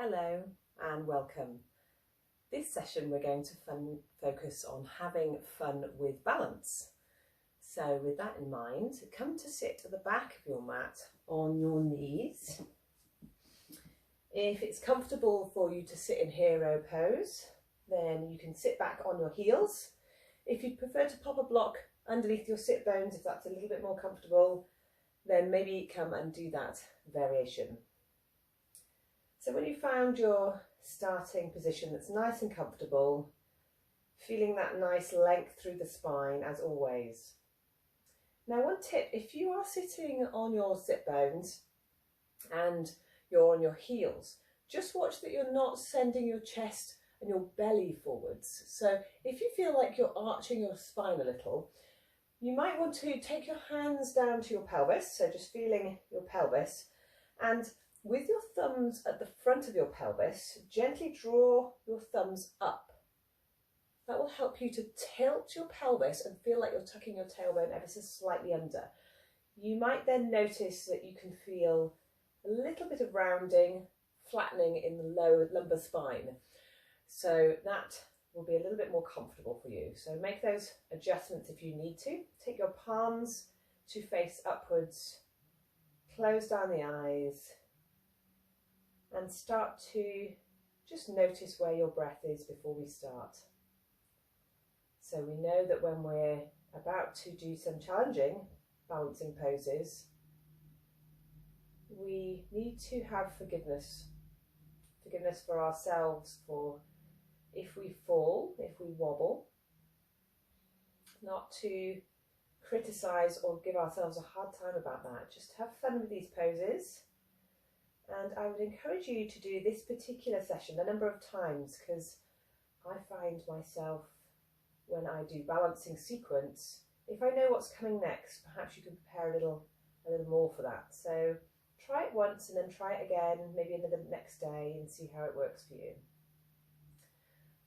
Hello and welcome. This session we're going to focus on having fun with balance. So with that in mind, come to sit at the back of your mat on your knees. If it's comfortable for you to sit in hero pose, then you can sit back on your heels. If you prefer to pop a block underneath your sit bones, if that's a little bit more comfortable, then maybe come and do that variation. So when you found your starting position that's nice and comfortable, feeling that nice length through the spine as always. Now one tip, if you are sitting on your sit bones and you're on your heels, just watch that you're not sending your chest and your belly forwards. So if you feel like you're arching your spine a little, you might want to take your hands down to your pelvis, so just feeling your pelvis, and with your thumbs at the front of your pelvis, gently draw your thumbs up. That will help you to tilt your pelvis and feel like you're tucking your tailbone ever so slightly under. You might then notice that you can feel a little bit of rounding, flattening in the lower lumbar spine. So that will be a little bit more comfortable for you. So make those adjustments if you need to. Take your palms to face upwards, close down the eyes, and start to just notice where your breath is before we start. So we know that when we're about to do some challenging balancing poses, we need to have forgiveness. Forgiveness for ourselves for if we fall, if we wobble, not to criticize or give ourselves a hard time about that. Just have fun with these poses. And I would encourage you to do this particular session a number of times, because I find myself, when I do balancing sequence, if I know what's coming next, perhaps you can prepare a little more for that. So try it once and then try it again, maybe another next day, and see how it works for you.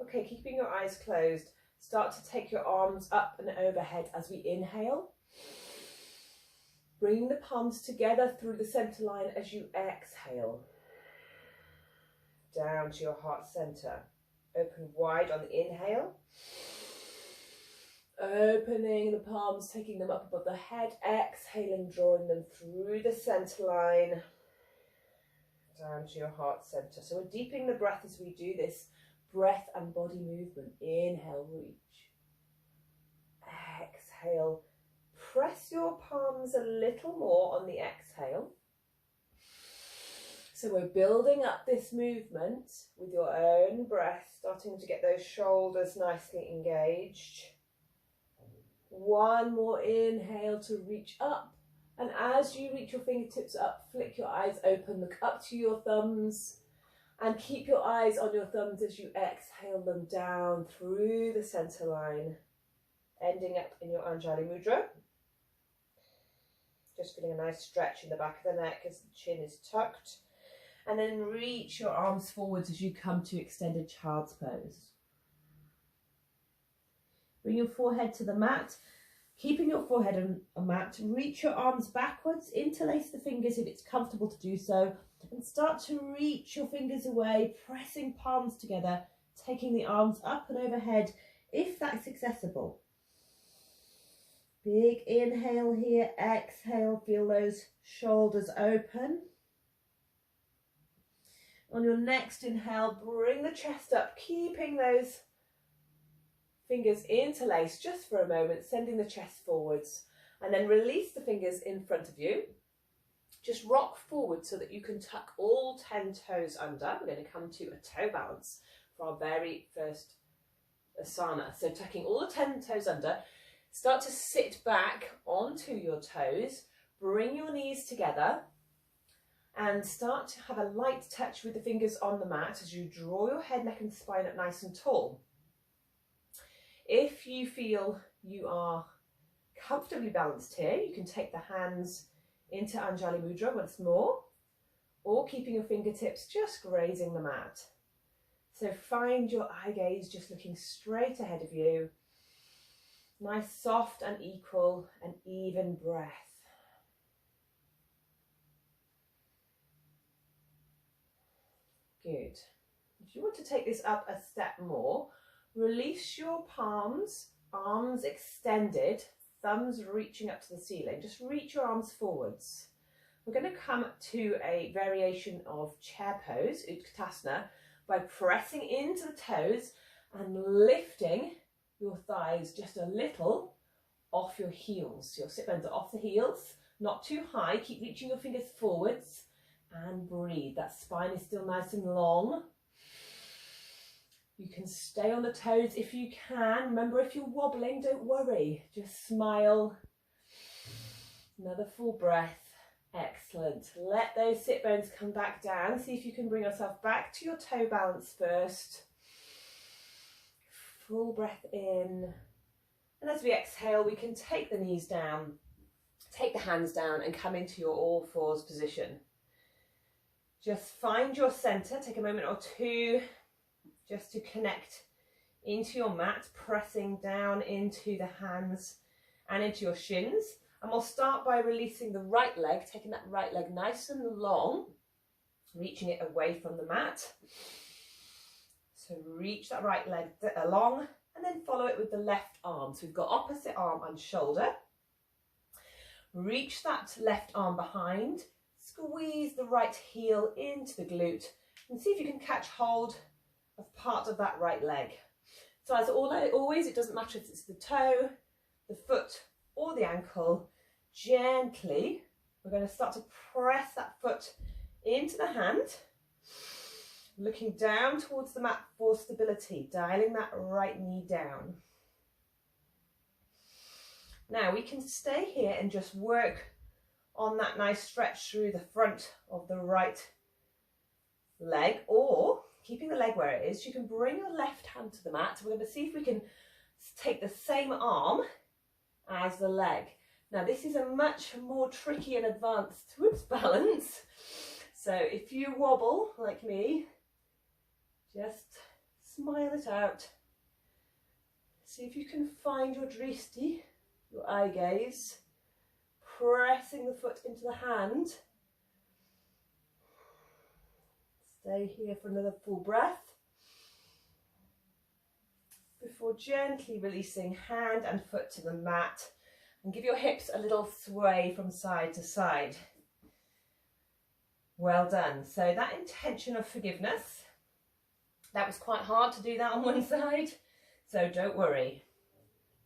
Okay, keeping your eyes closed, start to take your arms up and overhead as we inhale. Bring the palms together through the center line as you exhale. Down to your heart center. Open wide on the inhale. Opening the palms, taking them up above the head. Exhaling, drawing them through the center line. Down to your heart center. So we're deepening the breath as we do this breath and body movement. Inhale, reach. Exhale. Press your palms a little more on the exhale. So we're building up this movement with your own breath, starting to get those shoulders nicely engaged. One more inhale to reach up. And as you reach your fingertips up, flick your eyes open, look up to your thumbs, and keep your eyes on your thumbs as you exhale them down through the center line, ending up in your Anjali Mudra. Just feeling a nice stretch in the back of the neck as the chin is tucked. And then reach your arms forwards as you come to extended child's pose. Bring your forehead to the mat. Keeping your forehead on a mat, reach your arms backwards, interlace the fingers if it's comfortable to do so, and start to reach your fingers away, pressing palms together, taking the arms up and overhead if that's accessible. Big inhale here, exhale, feel those shoulders open. On your next inhale, bring the chest up, keeping those fingers interlaced just for a moment, sending the chest forwards, and then release the fingers in front of you. Just rock forward so that you can tuck all 10 toes under. We're going to come to a toe balance for our very first asana. So tucking all the 10 toes under. Start to sit back onto your toes, bring your knees together, and start to have a light touch with the fingers on the mat as you draw your head, neck and spine up nice and tall. If you feel you are comfortably balanced here, you can take the hands into Anjali Mudra once more, or keeping your fingertips just grazing the mat. So find your eye gaze just looking straight ahead of you. Nice, soft and equal and even breath. Good. If you want to take this up a step more, release your palms, arms extended, thumbs reaching up to the ceiling. Just reach your arms forwards. We're going to come to a variation of chair pose, Utkatasana, by pressing into the toes and lifting your thighs just a little off your heels. So your sit bones are off the heels, not too high. Keep reaching your fingers forwards and breathe. That spine is still nice and long. You can stay on the toes if you can. Remember, if you're wobbling, don't worry. Just smile. Another full breath. Excellent. Let those sit bones come back down. See if you can bring yourself back to your toe balance first. Full breath in. And as we exhale, we can take the knees down, take the hands down and come into your all fours position. Just find your center. Take a moment or two just to connect into your mat, pressing down into the hands and into your shins. And we'll start by releasing the right leg, taking that right leg nice and long, reaching it away from the mat. So reach that right leg along and then follow it with the left arm. So we've got opposite arm and shoulder. Reach that left arm behind, squeeze the right heel into the glute and see if you can catch hold of part of that right leg. So as always, it doesn't matter if it's the toe, the foot or the ankle. Gently, we're going to start to press that foot into the hand, looking down towards the mat for stability, dialing that right knee down. Now we can stay here and just work on that nice stretch through the front of the right leg, or keeping the leg where it is, you can bring your left hand to the mat. We're going to see if we can take the same arm as the leg. Now this is a much more tricky and advanced balance. So if you wobble like me, just smile it out. See if you can find your dristi, your eye gaze, pressing the foot into the hand. Stay here for another full breath before gently releasing hand and foot to the mat. And give your hips a little sway from side to side. Well done. So that intention of forgiveness, that was quite hard to do that on one side. So don't worry.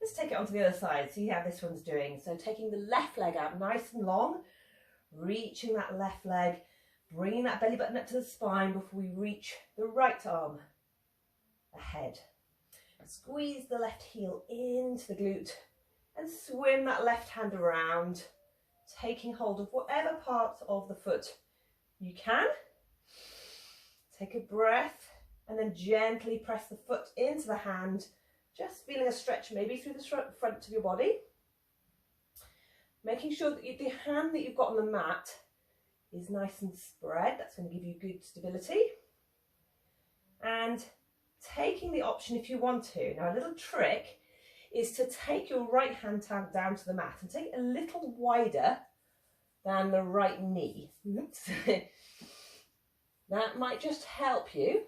Let's take it onto the other side. See how this one's doing. So taking the left leg out nice and long, reaching that left leg, bringing that belly button up to the spine before we reach the right arm ahead. Squeeze the left heel into the glute. And swim that left hand around, taking hold of whatever part of the foot you can. Take a breath and then gently press the foot into the hand, just feeling a stretch maybe through the front of your body. Making sure that the hand that you've got on the mat is nice and spread. That's going to give you good stability. And taking the option if you want to. Now a little trick is to take your right hand down to the mat and take it a little wider than the right knee. That might just help you.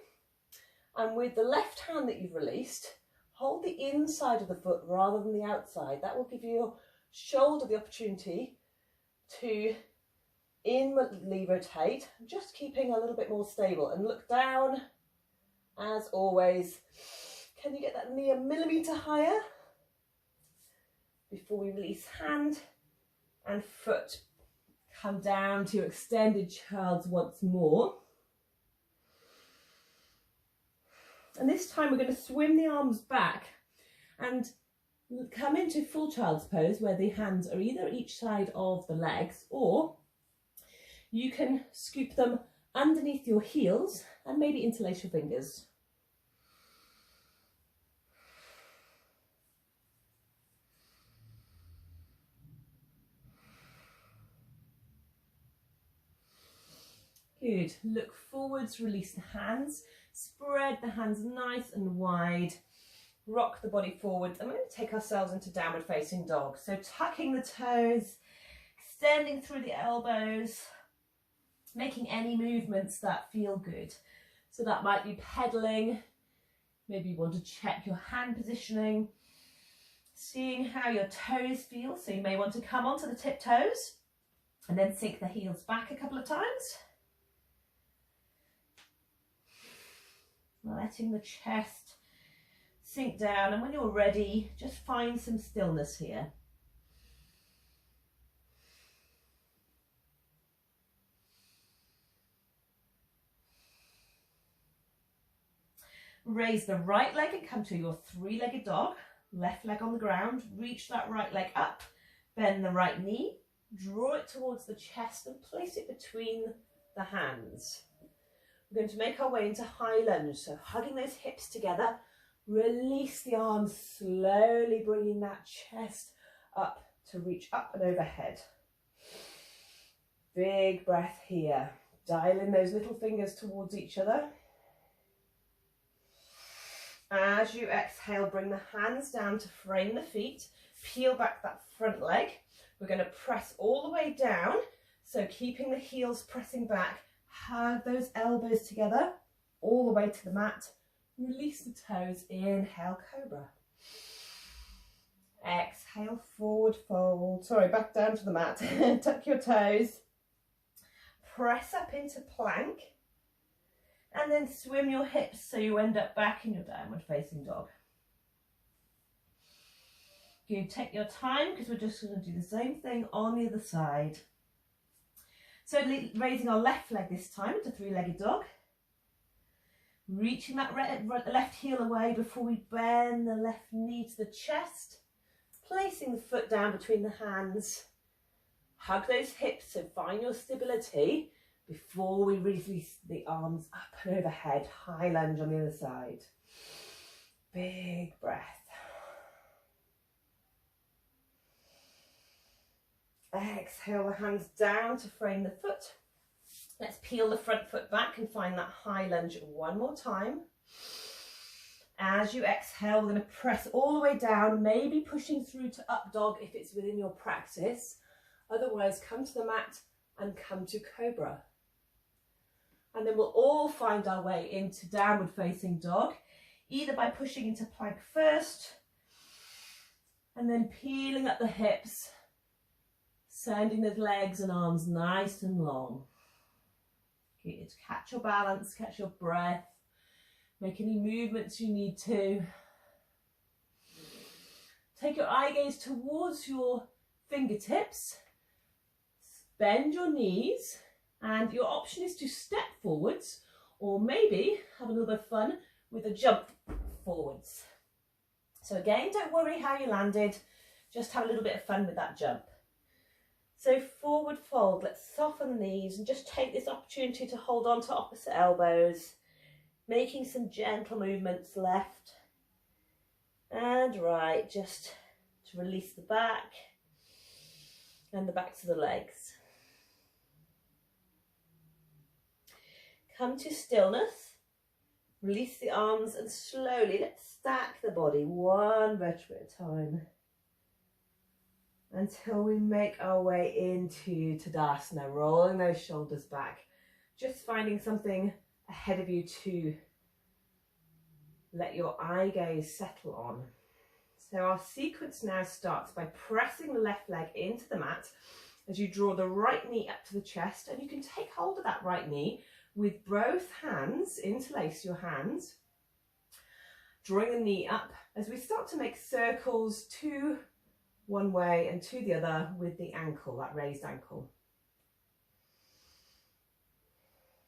And with the left hand that you've released, hold the inside of the foot rather than the outside. That will give your shoulder the opportunity to inwardly rotate, just keeping a little bit more stable. And look down, as always. Can you get that knee a millimetre higher? Before we release hand and foot, come down to extended child's once more. And this time we're going to swim the arms back and come into full child's pose where the hands are either each side of the legs, or you can scoop them underneath your heels and maybe interlace your fingers. Good. Look forwards, release the hands, spread the hands nice and wide, rock the body forwards. And we're going to take ourselves into downward facing dog. So tucking the toes, extending through the elbows, making any movements that feel good. So that might be pedaling. Maybe you want to check your hand positioning, seeing how your toes feel. So you may want to come onto the tiptoes and then sink the heels back a couple of times. Letting the chest sink down, and when you're ready, just find some stillness here. Raise the right leg and come to your three-legged dog. Left leg on the ground, reach that right leg up, bend the right knee, draw it towards the chest and place it between the hands. We're going to make our way into high lunge, so hugging those hips together, release the arms, slowly bringing that chest up to reach up and overhead. Big breath here, dial in those little fingers towards each other. As you exhale, bring the hands down to frame the feet, peel back that front leg. We're going to press all the way down, so keeping the heels pressing back, hug those elbows together, all the way to the mat. Release the toes, inhale, cobra. Exhale, forward fold. Sorry, back down to the mat. Tuck your toes. Press up into plank. And then swim your hips so you end up back in your downward facing dog. You take your time because we're just going to do the same thing on the other side. So raising our left leg this time into three-legged dog. Reaching that left heel away before we bend the left knee to the chest. Placing the foot down between the hands. Hug those hips, so find your stability before we release the arms up and overhead. High lunge on the other side. Big breath. Exhale the hands down to frame the foot. Let's peel the front foot back and find that high lunge one more time. As you exhale, we're going to press all the way down, maybe pushing through to up dog if it's within your practice. Otherwise, come to the mat and come to cobra. And then we'll all find our way into downward facing dog, either by pushing into plank first and then peeling up the hips, sending the legs and arms nice and long. Good. Catch your balance, catch your breath, make any movements you need to. Take your eye gaze towards your fingertips, bend your knees, and your option is to step forwards or maybe have a little bit of fun with a jump forwards. So again, don't worry how you landed, just have a little bit of fun with that jump. So forward fold, let's soften the knees and just take this opportunity to hold on to opposite elbows, making some gentle movements left and right, just to release the back and the backs of the legs. Come to stillness, release the arms and slowly let's stack the body one vertebra at a time until we make our way into Tadasana, rolling those shoulders back, just finding something ahead of you to let your eye gaze settle on. So our sequence now starts by pressing the left leg into the mat as you draw the right knee up to the chest, and you can take hold of that right knee with both hands, interlace your hands, drawing the knee up as we start to make circles to one way and to the other with the ankle, that raised ankle.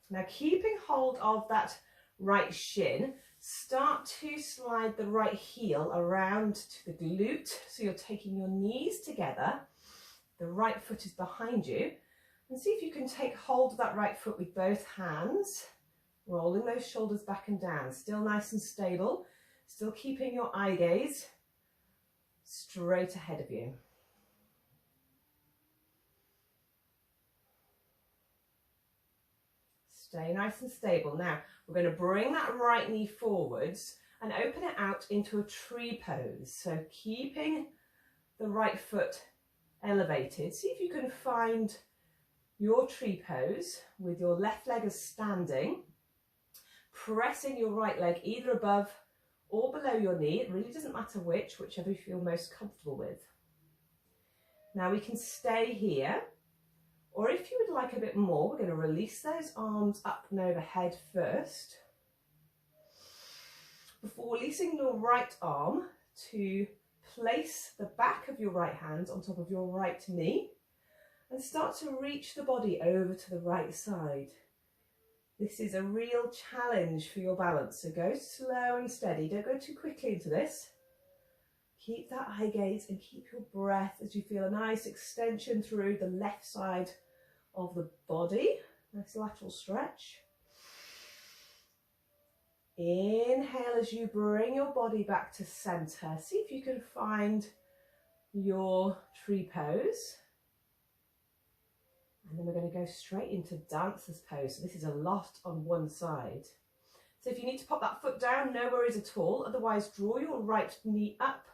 Now keeping hold of that right shin, start to slide the right heel around to the glute, so you're taking your knees together, the right foot is behind you. And see if you can take hold of that right foot with both hands, rolling those shoulders back and down, still nice and stable, still keeping your eye gaze straight ahead of you. Stay nice and stable. Now, we're going to bring that right knee forwards and open it out into a tree pose. So keeping the right foot elevated, see if you can find your tree pose with your left leg as standing, pressing your right leg either above or below your knee. It really doesn't matter whichever you feel most comfortable with. Now we can stay here, or if you would like a bit more, we're going to release those arms up and overhead first, before releasing your right arm to place the back of your right hand on top of your right knee and start to reach the body over to the right side. This is a real challenge for your balance, so go slow and steady. Don't go too quickly into this. Keep that eye gaze and keep your breath as you feel a nice extension through the left side of the body. Nice lateral stretch. Inhale as you bring your body back to center. See if you can find your tree pose. And then we're going to go straight into dancer's pose. So this is a lot on one side. So if you need to pop that foot down, no worries at all. Otherwise, draw your right knee up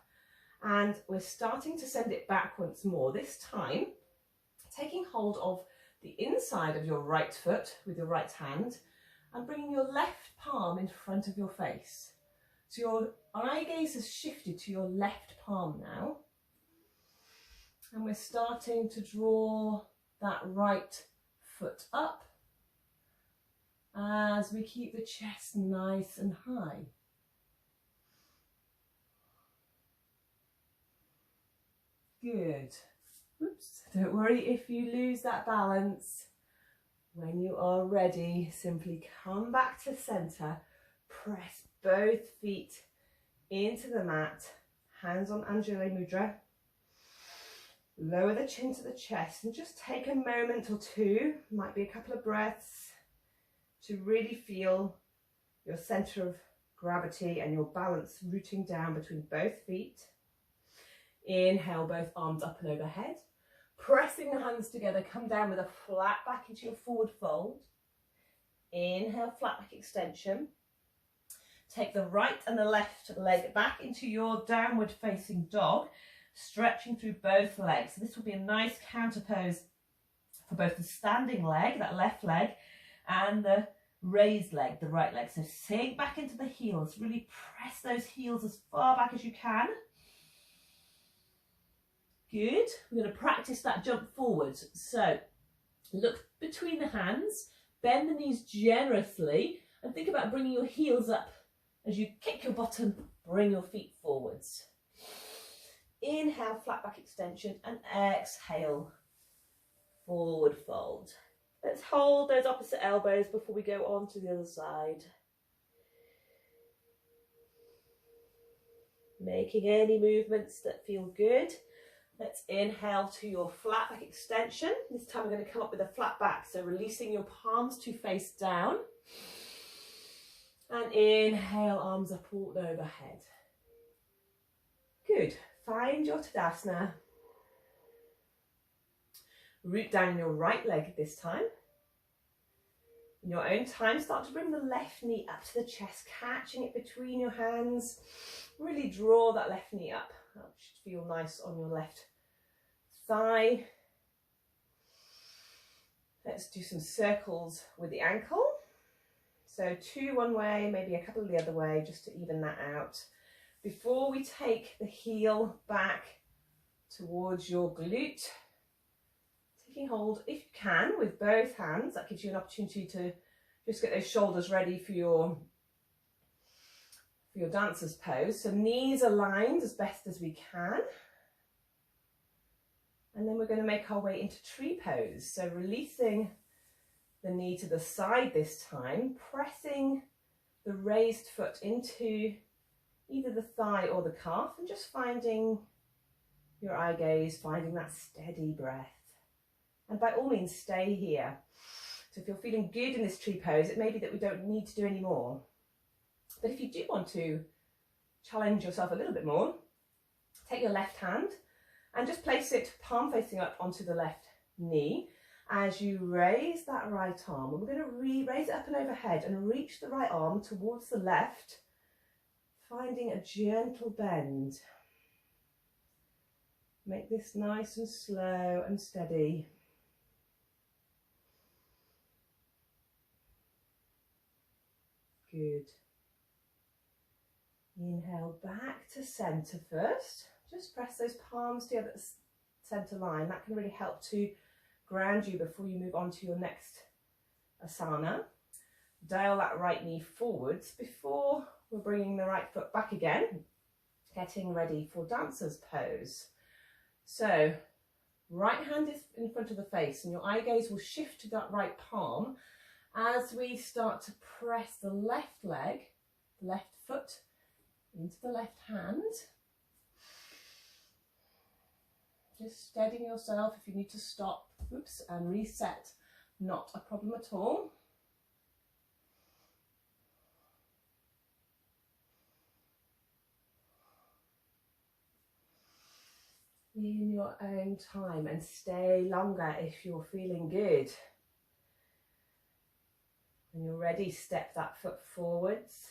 and we're starting to send it back once more. This time, taking hold of the inside of your right foot with your right hand and bringing your left palm in front of your face. So your eye gaze has shifted to your left palm now. And we're starting to draw that right foot up as we keep the chest nice and high. Good. Oops. Don't worry if you lose that balance. When you are ready, simply come back to center, press both feet into the mat, hands on Anjali Mudra. Lower the chin to the chest and just take a moment or two, might be a couple of breaths, to really feel your center of gravity and your balance rooting down between both feet. Inhale, both arms up and overhead. Pressing the hands together, come down with a flat back into your forward fold. Inhale, flat back extension. Take the right and the left leg back into your downward facing dog, stretching through both legs. So this will be a nice counter pose for both the standing leg, that left leg, and the raised leg, the right leg. So sink back into the heels, really press those heels as far back as you can. Good. We're going to practice that jump forward. So look between the hands, bend the knees generously, and think about bringing your heels up as you kick your bottom, bring your feet forwards. Inhale, flat back extension, and exhale, forward fold. Let's hold those opposite elbows before we go on to the other side. Making any movements that feel good. Let's inhale to your flat back extension. This time we're going to come up with a flat back, so releasing your palms to face down. And inhale, arms up all overhead. Good. Find your Tadasana. Root down in your right leg this time. In your own time, start to bring the left knee up to the chest, catching it between your hands. Really draw that left knee up. That should feel nice on your left thigh. Let's do some circles with the ankle. So 2 one way, maybe a couple the other way, just to even that out. Before we take the heel back towards your glute, taking hold, if you can, with both hands. That gives you an opportunity to just get those shoulders ready for your dancer's pose. So knees aligned as best as we can. And then we're going to make our way into tree pose. So releasing the knee to the side this time, pressing the raised foot into either the thigh or the calf, and just finding your eye gaze, finding that steady breath. And by all means, stay here. So if you're feeling good in this tree pose, it may be that we don't need to do any more. But if you do want to challenge yourself a little bit more, take your left hand and just place it palm facing up onto the left knee as you raise that right arm. And we're going to raise it up and overhead and reach the right arm towards the left, finding a gentle bend. Make this nice and slow and steady. Good. Inhale back to centre first. Just press those palms together at the centre line. That can really help to ground you before you move on to your next asana. Dial that right knee forwards before we're bringing the right foot back again, getting ready for dancer's pose. So right hand is in front of the face and your eye gaze will shift to that right palm as we start to press the left leg, the left foot into the left hand. Just steadying yourself. If you need to stop, oops, and reset, not a problem at all. In your own time, and stay longer if you're feeling good. When you're ready, step that foot forwards,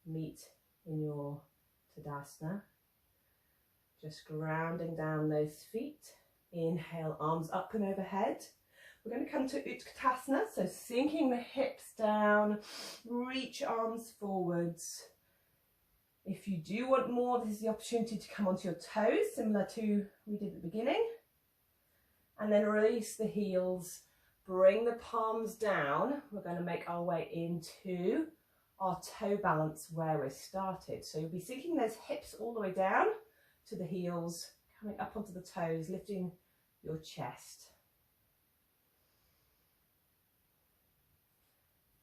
meet in your Tadasana. Just grounding down those feet. Inhale, arms up and overhead. We're going to come to Utkatasana, so sinking the hips down, reach arms forwards. If you do want more, this is the opportunity to come onto your toes, similar to we did at the beginning. And then release the heels, bring the palms down. We're going to make our way into our toe balance where we started. So you'll be sinking those hips all the way down to the heels, coming up onto the toes, lifting your chest.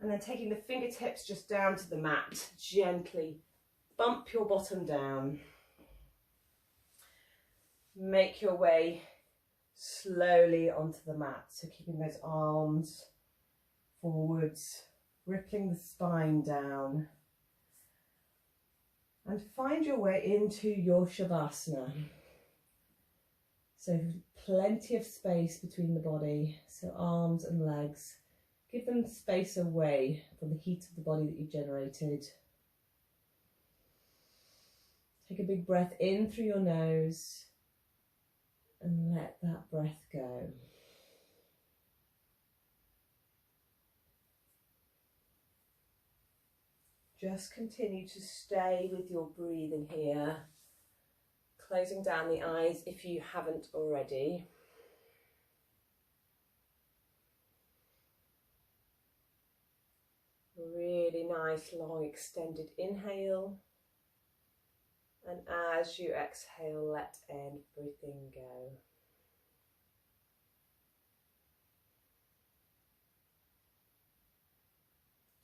And then taking the fingertips just down to the mat, gently bump your bottom down. Make your way slowly onto the mat. So keeping those arms forwards, rippling the spine down. And find your way into your Shavasana. So plenty of space between the body, so arms and legs. Give them space away from the heat of the body that you've generated. Take a big breath in through your nose and let that breath go. Just continue to stay with your breathing here, closing down the eyes if you haven't already. Really nice, long, extended inhale. And as you exhale, let everything go.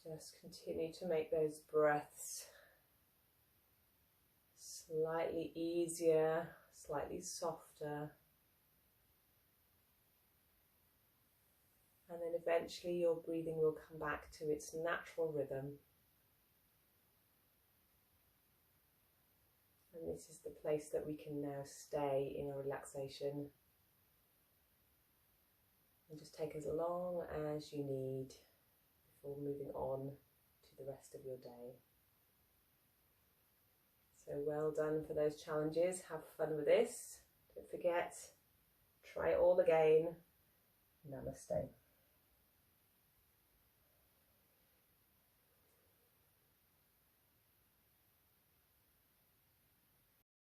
Just continue to make those breaths slightly easier, slightly softer. And then eventually your breathing will come back to its natural rhythm. And this is the place that we can now stay in our relaxation. And just take as long as you need before moving on to the rest of your day. So well done for those challenges. Have fun with this. Don't forget, try it all again. Namaste.